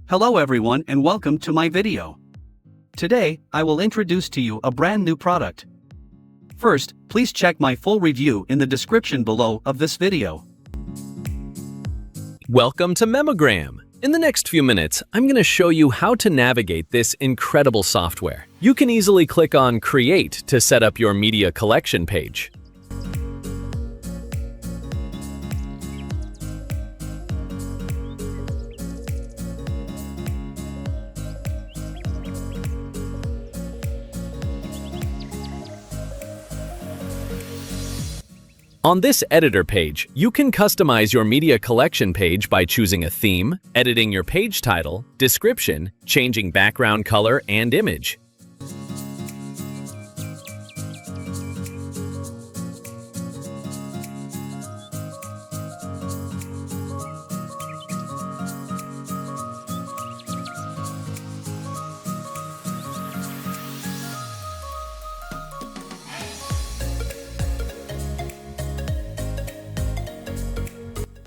Hello everyone and welcome to my video. Today, I will introduce to you a brand new product. First, please check my full review in the description below of this video. Welcome to Memogram. In the next few minutes, I'm going to show you how to navigate this incredible software. You can easily click on Create to set up your media collection page. On this editor page, you can customize your media collection page by choosing a theme, editing your page title, description, changing background color and image.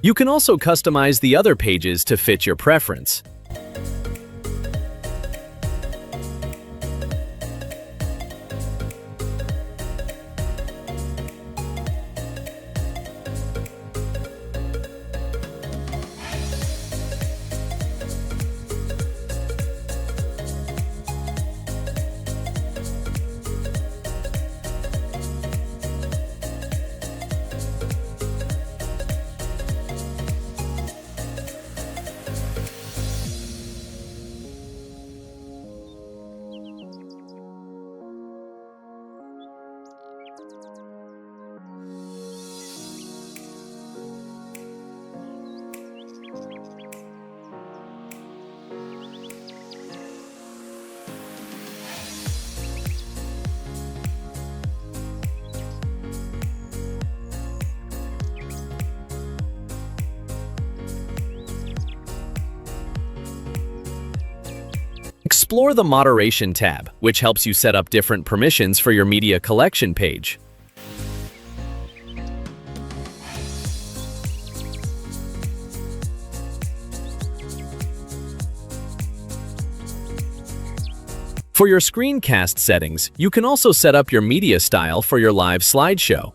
You can also customize the other pages to fit your preference. Explore the Moderation tab, which helps you set up different permissions for your media collection page. For your screencast settings, you can also set up your media style for your live slideshow.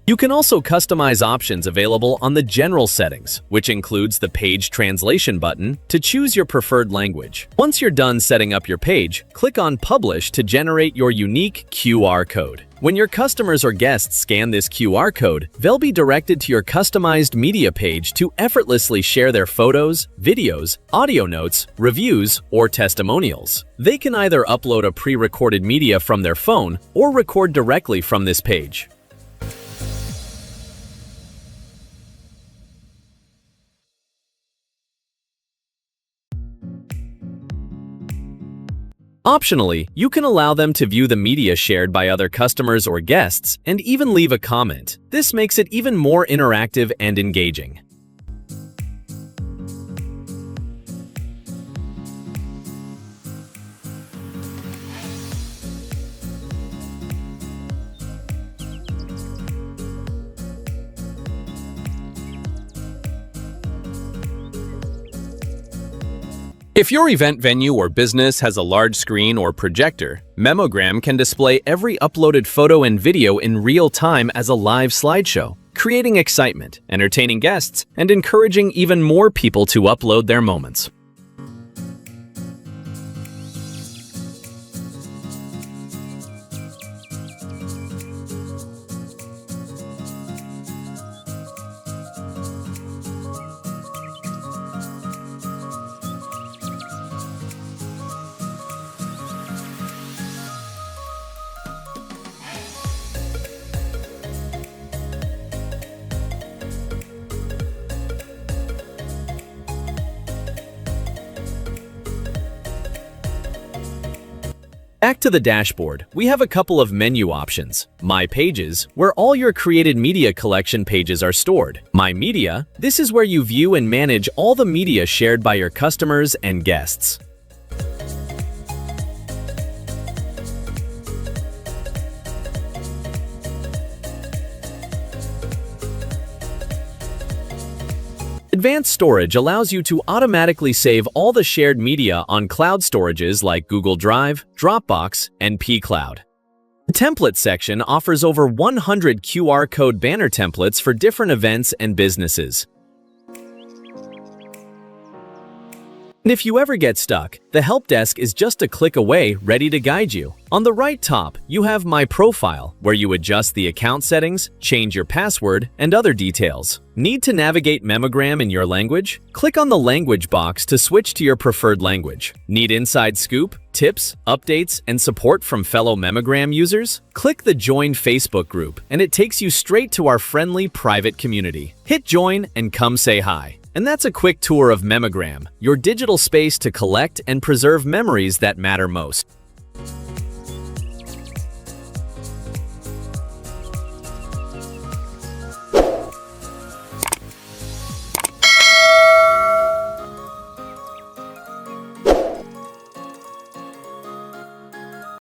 You can also customize options available on the General settings, which includes the Page Translation button to choose your preferred language. Once you're done setting up your page, click on Publish to generate your unique QR code. When your customers or guests scan this QR code, they'll be directed to your customized media page to effortlessly share their photos, videos, audio notes, reviews, or testimonials. They can either upload a pre-recorded media from their phone or record directly from this page. Optionally, you can allow them to view the media shared by other customers or guests and even leave a comment. This makes it even more interactive and engaging. If your event venue or business has a large screen or projector, Memogram can display every uploaded photo and video in real time as a live slideshow, creating excitement, entertaining guests, and encouraging even more people to upload their moments. Back to the dashboard, we have a couple of menu options. My Pages, where all your created media collection pages are stored. My Media, this is where you view and manage all the media shared by your customers and guests. Advanced storage allows you to automatically save all the shared media on cloud storages like Google Drive, Dropbox, and pCloud. The Template section offers over 100 QR code banner templates for different events and businesses. And if you ever get stuck, the help desk is just a click away, ready to guide you. On the right top, you have My Profile, where you adjust the account settings, change your password, and other details. Need to navigate Memogram in your language? Click on the language box to switch to your preferred language. Need inside scoop, tips, updates, and support from fellow Memogram users? Click the Join Facebook group, and it takes you straight to our friendly private community. Hit join and come say hi. And that's a quick tour of Memogram, your digital space to collect and preserve memories that matter most.